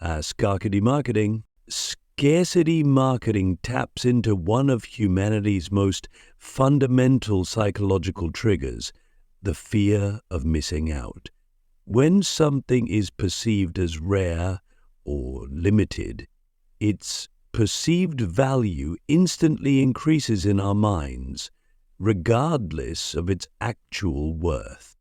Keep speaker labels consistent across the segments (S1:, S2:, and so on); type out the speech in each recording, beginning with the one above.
S1: SCARCITY marketing. Scarcity marketing taps into one of humanity's most fundamental psychological triggers, the fear of missing out. When something is perceived as rare or limited, its perceived value instantly increases in our minds, regardless of its actual worth.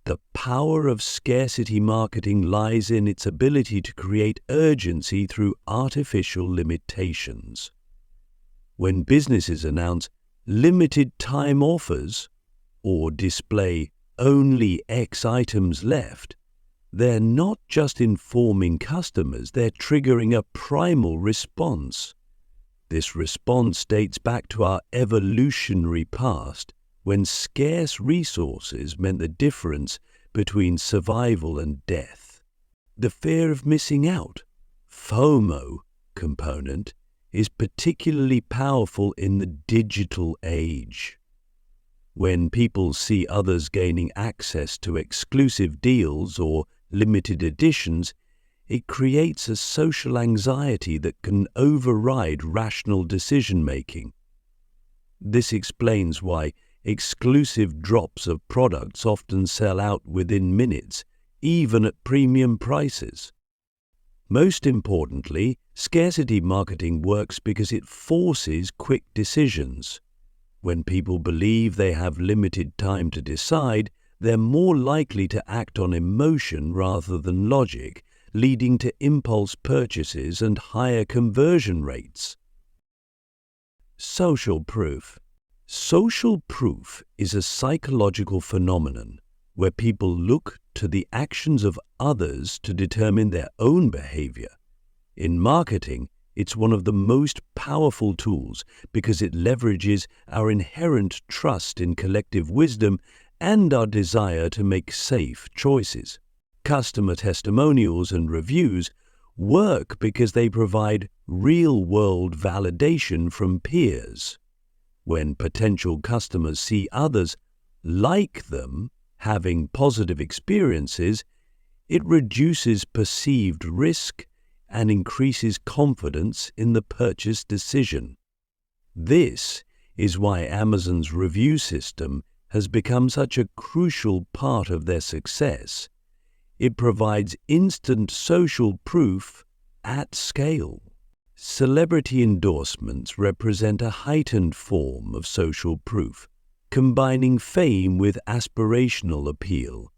S1: The power of scarcity marketing lies in its ability to create urgency through artificial limitations. When businesses announce limited time offers or display only X items left, they're not just informing customers, they're triggering a primal response. This response dates back to our evolutionary past, when scarce resources meant the difference between survival and death. The fear of missing out, FOMO component, is particularly powerful in the digital age. When people see others gaining access to exclusive deals or limited editions, it creates a social anxiety that can override rational decision-making. This explains why exclusive drops of products often sell out within minutes, even at premium prices. Most importantly, scarcity marketing works because it forces quick decisions. When people believe they have limited time to decide, they're more likely to act on emotion rather than logic, leading to impulse purchases and higher conversion rates. Social proof. Social proof is a psychological phenomenon where people look to the actions of others to determine their own behavior. In marketing, it's one of the most powerful tools because it leverages our inherent trust in collective wisdom and our desire to make safe choices. Customer testimonials and reviews work because they provide real-world validation from peers. When potential customers see others like them having positive experiences, it reduces perceived risk and increases confidence in the purchase decision. This is why Amazon's review system has become such a crucial part of their success. It provides instant social proof at scale. Celebrity endorsements represent a heightened form of social proof, combining fame with aspirational appeal.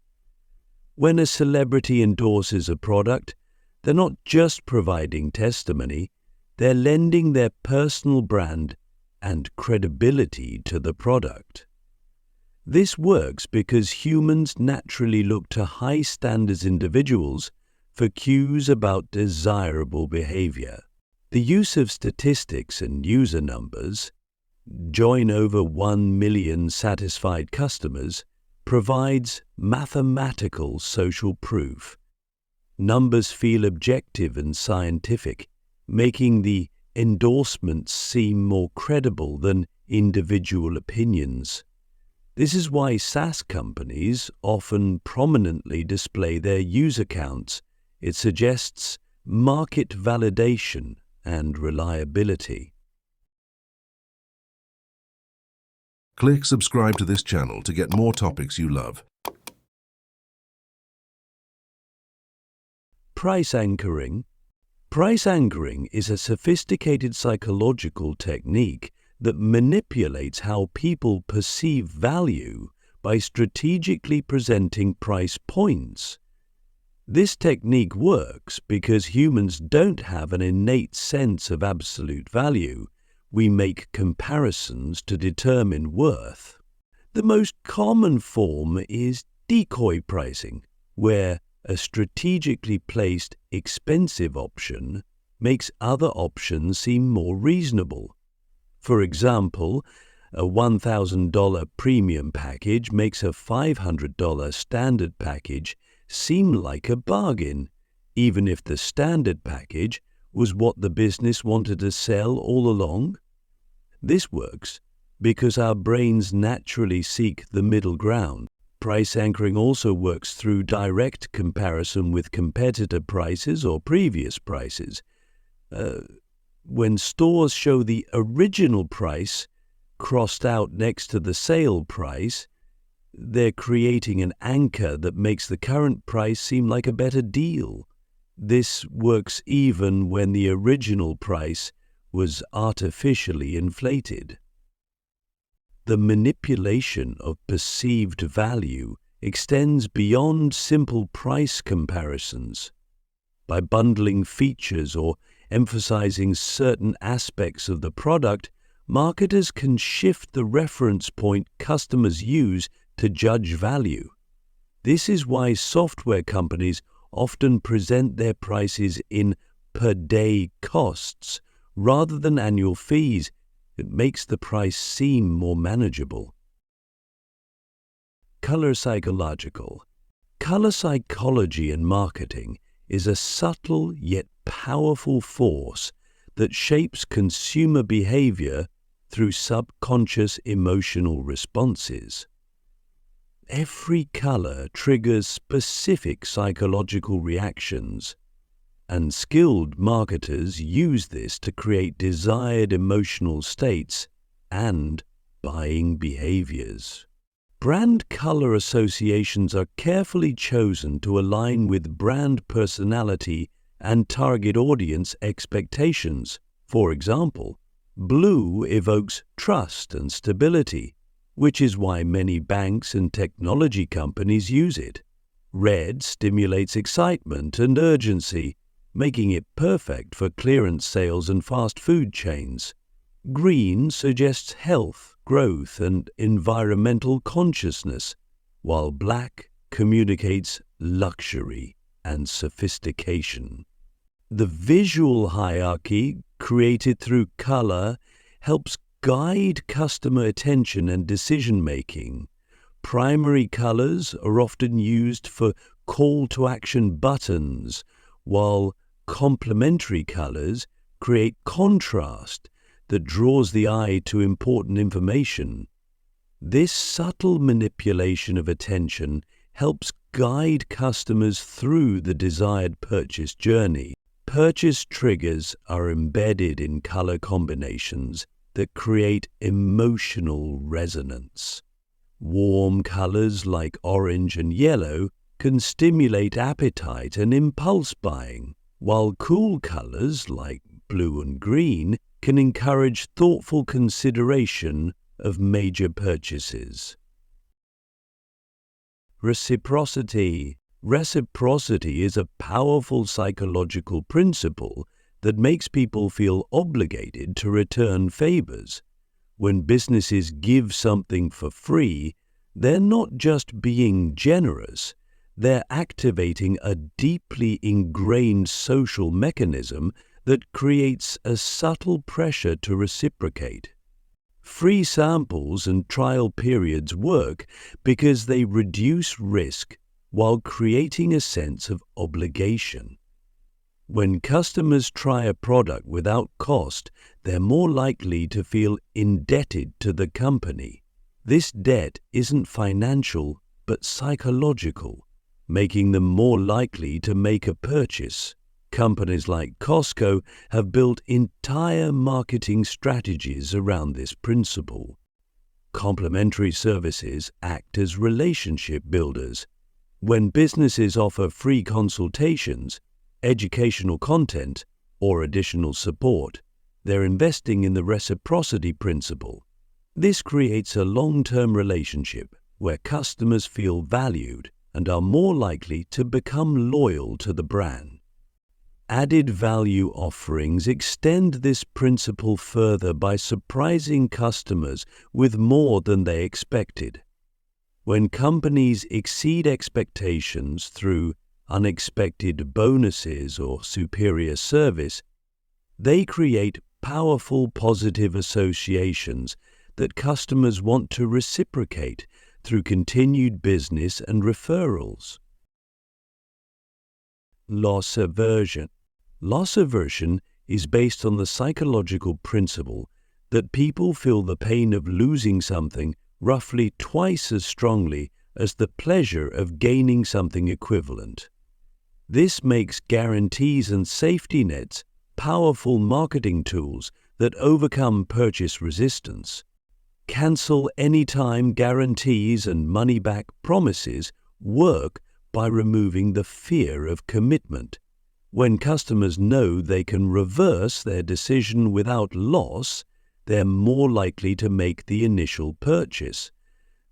S1: When a celebrity endorses a product, they're not just providing testimony, they're lending their personal brand and credibility to the product. This works because humans naturally look to high-standards individuals for cues about desirable behavior. The use of statistics and user numbers, join over 1 million satisfied customers, provides mathematical social proof. Numbers feel objective and scientific, making the endorsements seem more credible than individual opinions. This is why SaaS companies often prominently display their user counts. It suggests market validation and reliability.
S2: Click subscribe to this channel to get more topics you love.
S1: Price anchoring. Price anchoring is a sophisticated psychological technique that manipulates how people perceive value by strategically presenting price points. This technique works because humans don't have an innate sense of absolute value. We make comparisons to determine worth. The most common form is decoy pricing, where a strategically placed expensive option makes other options seem more reasonable. For example, a $1,000 premium package makes a $500 standard package seem like a bargain, even if the standard package was what the business wanted to sell all along. This works because our brains naturally seek the middle ground. Price anchoring also works through direct comparison with competitor prices or previous prices. When stores show the original price crossed out next to the sale price, they're creating an anchor that makes the current price seem like a better deal. This works even when the original price was artificially inflated. The manipulation of perceived value extends beyond simple price comparisons. By bundling features or emphasizing certain aspects of the product, marketers can shift the reference point customers use to judge value. This is why software companies often present their prices in per-day costs rather than annual fees. It makes the price seem more manageable. Color psychological. Color psychology in marketing is a subtle yet powerful force that shapes consumer behavior through subconscious emotional responses. Every color triggers specific psychological reactions, and skilled marketers use this to create desired emotional states and buying behaviors. Brand color associations are carefully chosen to align with brand personality and target audience expectations. For example, blue evokes trust and stability, which is why many banks and technology companies use it. Red stimulates excitement and urgency, making it perfect for clearance sales and fast food chains. Green suggests health, growth, and environmental consciousness, while black communicates luxury and sophistication. The visual hierarchy created through color helps guide customer attention and decision-making. Primary colors are often used for call-to-action buttons, while complementary colors create contrast that draws the eye to important information. This subtle manipulation of attention helps guide customers through the desired purchase journey. Purchase triggers are embedded in color combinations that create emotional resonance. Warm colors like orange and yellow can stimulate appetite and impulse buying, while cool colors like blue and green can encourage thoughtful consideration of major purchases. Reciprocity. Reciprocity is a powerful psychological principle that makes people feel obligated to return favors. When businesses give something for free, they're not just being generous, they're activating a deeply ingrained social mechanism that creates a subtle pressure to reciprocate. Free samples and trial periods work because they reduce risk while creating a sense of obligation. When customers try a product without cost, they're more likely to feel indebted to the company. This debt isn't financial but psychological, making them more likely to make a purchase. Companies like Costco have built entire marketing strategies around this principle. Complementary services act as relationship builders. When businesses offer free consultations, educational content, or additional support, they're investing in the reciprocity principle. This creates a long-term relationship where customers feel valued and are more likely to become loyal to the brand. Added value offerings extend this principle further by surprising customers with more than they expected. When companies exceed expectations through unexpected bonuses or superior service, they create powerful positive associations that customers want to reciprocate through continued business and referrals. Loss aversion. Loss aversion is based on the psychological principle that people feel the pain of losing something roughly twice as strongly as the pleasure of gaining something equivalent. This makes guarantees and safety nets powerful marketing tools that overcome purchase resistance. Cancel anytime guarantees and money-back promises work by removing the fear of commitment. When customers know they can reverse their decision without loss, they're more likely to make the initial purchase.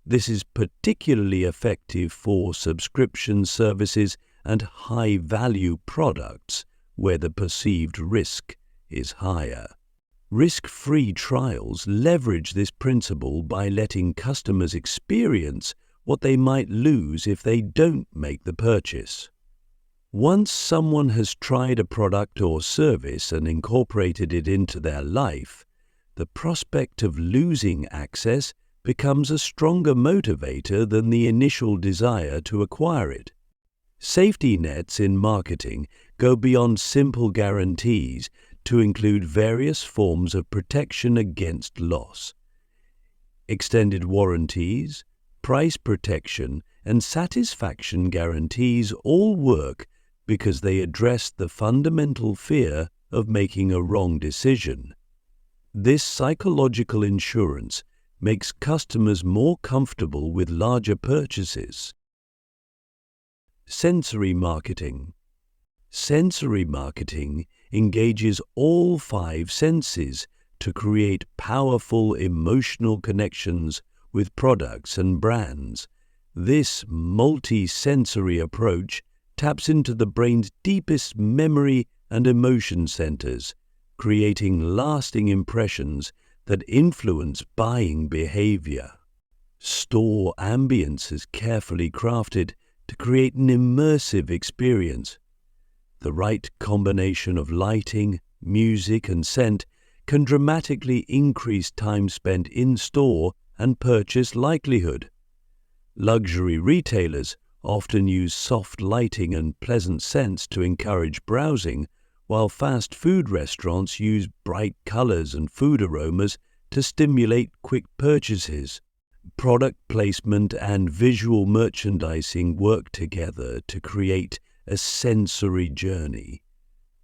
S1: This is particularly effective for subscription services and high-value products where the perceived risk is higher. Risk-free trials leverage this principle by letting customers experience what they might lose if they don't make the purchase. Once someone has tried a product or service and incorporated it into their life, the prospect of losing access becomes a stronger motivator than the initial desire to acquire it. Safety nets in marketing go beyond simple guarantees to include various forms of protection against loss. Extended warranties, price protection, and satisfaction guarantees all work because they address the fundamental fear of making a wrong decision. This psychological insurance makes customers more comfortable with larger purchases. Sensory marketing. Sensory marketing engages all 5 senses to create powerful emotional connections with products and brands. This multi-sensory approach taps into the brain's deepest memory and emotion centers, creating lasting impressions that influence buying behavior. Store ambience is carefully crafted to create an immersive experience. The right combination of lighting, music, and scent can dramatically increase time spent in-store and purchase likelihood. Luxury retailers often use soft lighting and pleasant scents to encourage browsing, while fast food restaurants use bright colors and food aromas to stimulate quick purchases. Product placement and visual merchandising work together to create a sensory journey.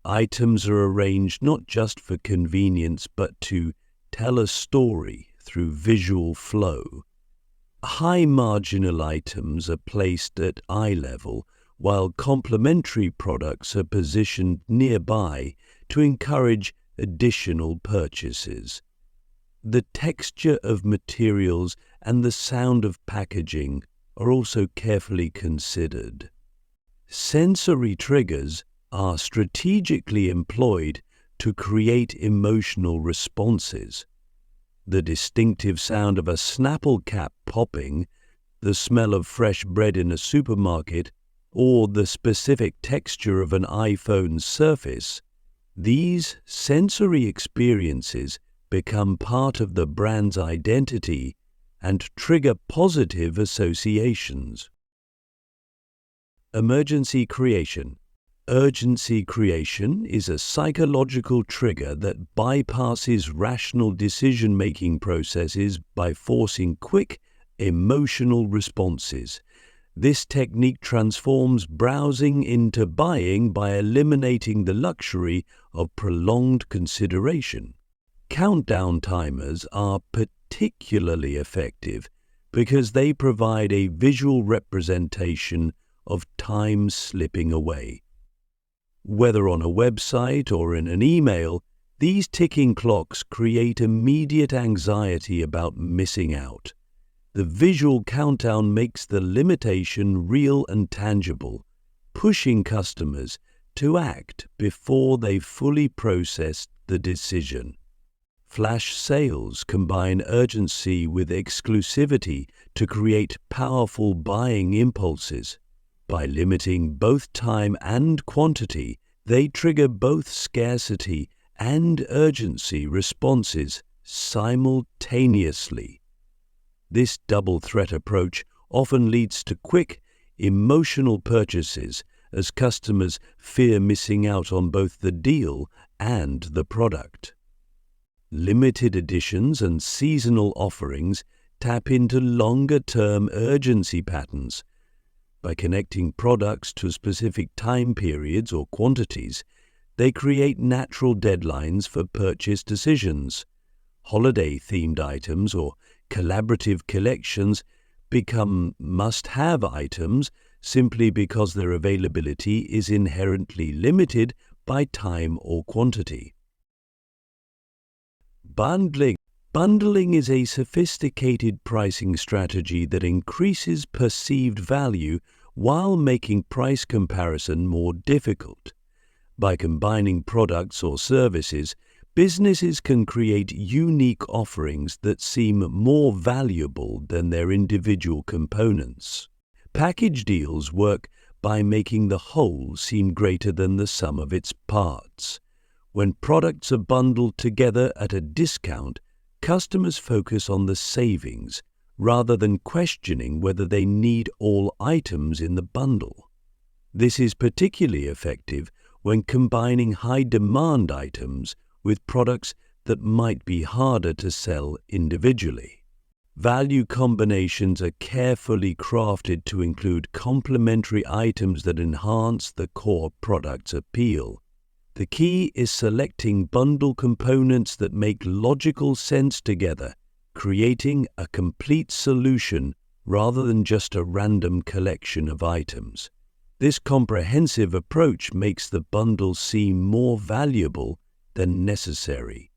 S1: Items are arranged not just for convenience but to tell a story through visual flow. High marginal items are placed at eye level, while complementary products are positioned nearby to encourage additional purchases. The texture of materials and the sound of packaging are also carefully considered. Sensory triggers are strategically employed to create emotional responses. The distinctive sound of a Snapple cap popping, the smell of fresh bread in a supermarket, or the specific texture of an iPhone's surface, these sensory experiences become part of the brand's identity and trigger positive associations. Emergency creation. Urgency creation is a psychological trigger that bypasses rational decision-making processes by forcing quick, emotional responses. This technique transforms browsing into buying by eliminating the luxury of prolonged consideration. Countdown timers are particularly effective because they provide a visual representation of time slipping away. Whether on a website or in an email, these ticking clocks create immediate anxiety about missing out. The visual countdown makes the limitation real and tangible, pushing customers to act before they've fully processed the decision. Flash sales combine urgency with exclusivity to create powerful buying impulses. By limiting both time and quantity, they trigger both scarcity and urgency responses simultaneously. This double threat approach often leads to quick, emotional purchases as customers fear missing out on both the deal and the product. Limited editions and seasonal offerings tap into longer-term urgency patterns. By connecting products to specific time periods or quantities, they create natural deadlines for purchase decisions. Holiday-themed items or collaborative collections become must-have items simply because their availability is inherently limited by time or quantity. Bundling. Bundling is a sophisticated pricing strategy that increases perceived value while making price comparison more difficult. By combining products or services, businesses can create unique offerings that seem more valuable than their individual components. Package deals work by making the whole seem greater than the sum of its parts. When products are bundled together at a discount, customers focus on the savings rather than questioning whether they need all items in the bundle. This is particularly effective when combining high-demand items with products that might be harder to sell individually. Value combinations are carefully crafted to include complementary items that enhance the core product's appeal. The key is selecting bundle components that make logical sense together, creating a complete solution rather than just a random collection of items. This comprehensive approach makes the bundle seem more valuable than necessary.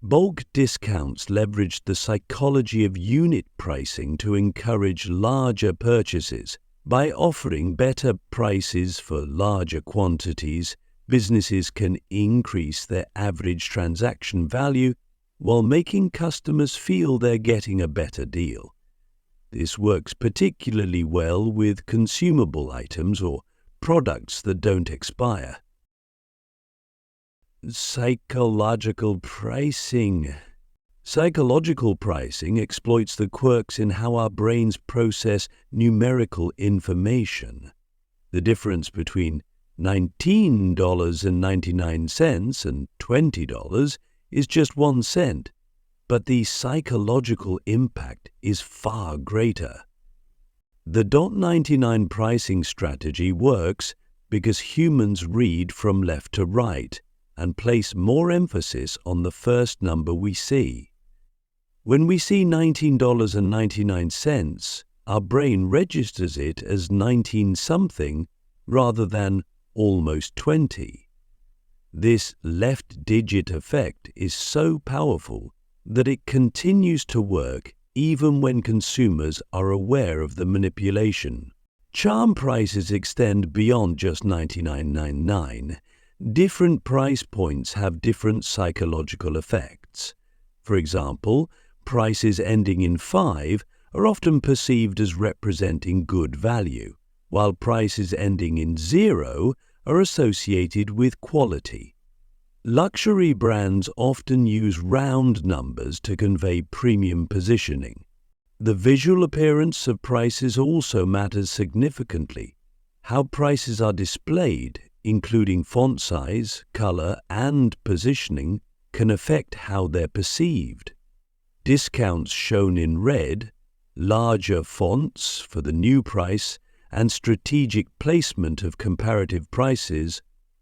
S1: Bulk discounts leverage the psychology of unit pricing to encourage larger purchases. By offering better prices for larger quantities, businesses can increase their average transaction value while making customers feel they're getting a better deal. This works particularly well with consumable items or products that don't expire. Psychological pricing. Psychological pricing exploits the quirks in how our brains process numerical information. The difference between $19.99 and $20 is just 1 cent, but the psychological impact is far greater. The $.99 pricing strategy works because humans read from left to right and place more emphasis on the first number we see. When we see $19.99, our brain registers it as 19-something rather than almost 20. This left-digit effect is so powerful that it continues to work even when consumers are aware of the manipulation. Charm prices extend beyond just $99.99. Different price points have different psychological effects. For example, prices ending in 5 are often perceived as representing good value, while prices ending in 0 are associated with quality. Luxury brands often use round numbers to convey premium positioning. The visual appearance of prices also matters significantly. How prices are displayed, including font size, color, and positioning, can affect how they're perceived. Discounts shown in red, larger fonts for the new price, and strategic placement of comparative prices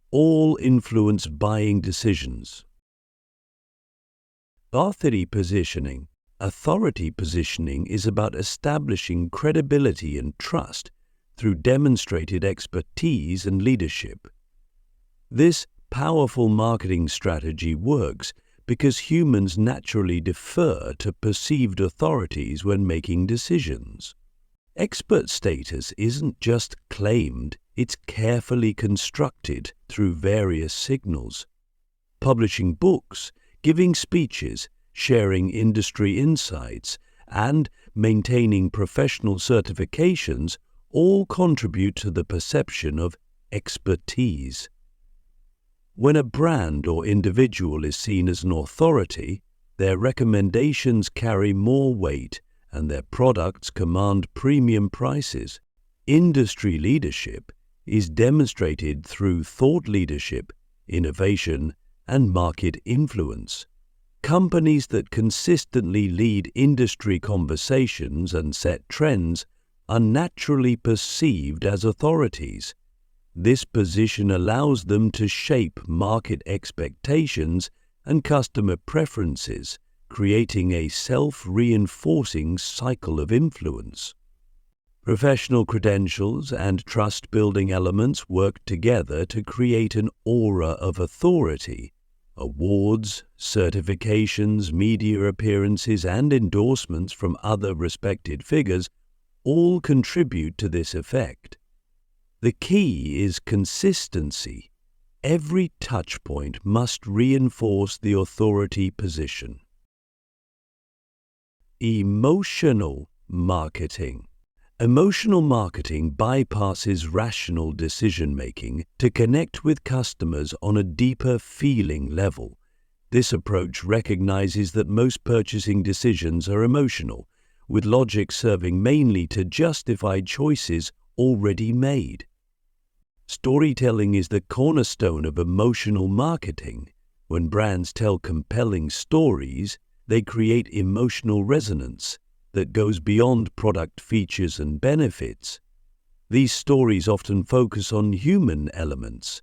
S1: all influence buying decisions. Authority positioning. Authority positioning is about establishing credibility and trust through demonstrated expertise and leadership. This powerful marketing strategy works because humans naturally defer to perceived authorities when making decisions. Expert status isn't just claimed, it's carefully constructed through various signals. Publishing books, giving speeches, sharing industry insights, and maintaining professional certifications all contribute to the perception of expertise. When a brand or individual is seen as an authority, their recommendations carry more weight and their products command premium prices. Industry leadership is demonstrated through thought leadership, innovation, and market influence. Companies that consistently lead industry conversations and set trends are naturally perceived as authorities. This position allows them to shape market expectations and customer preferences, creating a self-reinforcing cycle of influence. Professional credentials and trust-building elements work together to create an aura of authority. Awards, certifications, media appearances, and endorsements from other respected figures all contribute to this effect. The key is consistency. Every touchpoint must reinforce the authority position. Emotional marketing. Emotional marketing bypasses rational decision-making to connect with customers on a deeper feeling level. This approach recognizes that most purchasing decisions are emotional, with logic serving mainly to justify choices already made. Storytelling is the cornerstone of emotional marketing. When brands tell compelling stories, they create emotional resonance that goes beyond product features and benefits. These stories often focus on human elements,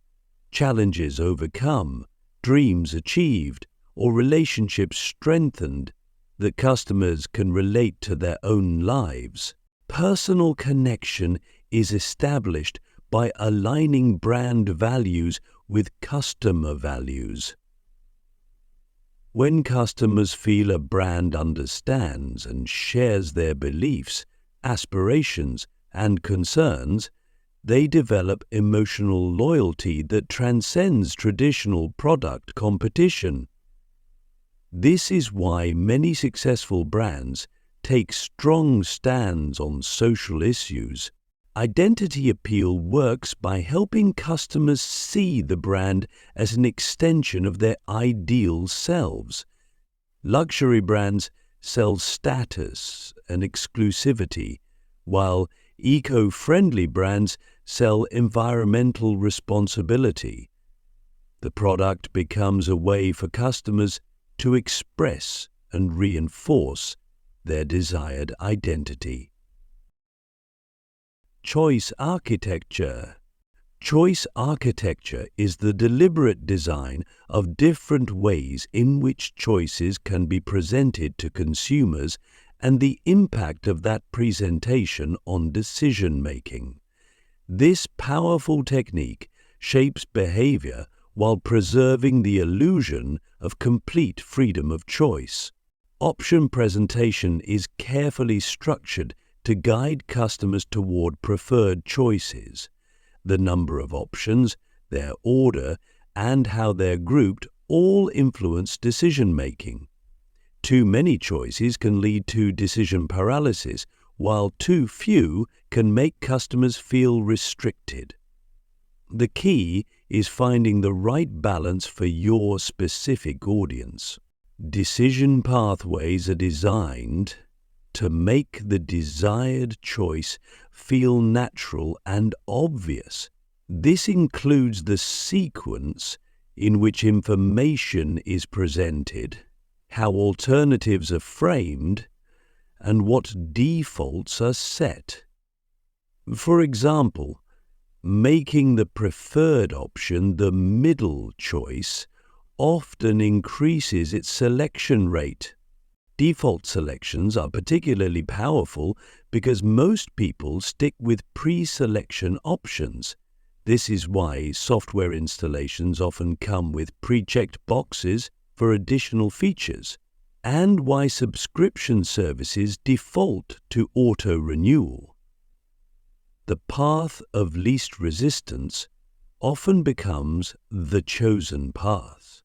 S1: challenges overcome, dreams achieved, or relationships strengthened that customers can relate to their own lives. Personal connection is established by aligning brand values with customer values. When customers feel a brand understands and shares their beliefs, aspirations, and concerns, they develop emotional loyalty that transcends traditional product competition. This is why many successful brands take strong stands on social issues. Identity appeal works by helping customers see the brand as an extension of their ideal selves. Luxury brands sell status and exclusivity, while eco-friendly brands sell environmental responsibility. The product becomes a way for customers to express and reinforce their desired identity. Choice architecture. Choice architecture is the deliberate design of different ways in which choices can be presented to consumers and the impact of that presentation on decision-making. This powerful technique shapes behavior while preserving the illusion of complete freedom of choice. Option presentation is carefully structured to guide customers toward preferred choices. The number of options, their order, and how they're grouped all influence decision-making. Too many choices can lead to decision paralysis, while too few can make customers feel restricted. The key is finding the right balance for your specific audience. Decision pathways are designed to make the desired choice feel natural and obvious. This includes the sequence in which information is presented, how alternatives are framed, and what defaults are set. For example, making the preferred option the middle choice often increases its selection rate. Default selections are particularly powerful because most people stick with pre-selection options. This is why software installations often come with pre-checked boxes for additional features, and why subscription services default to auto-renewal. The path of least resistance often becomes the chosen path.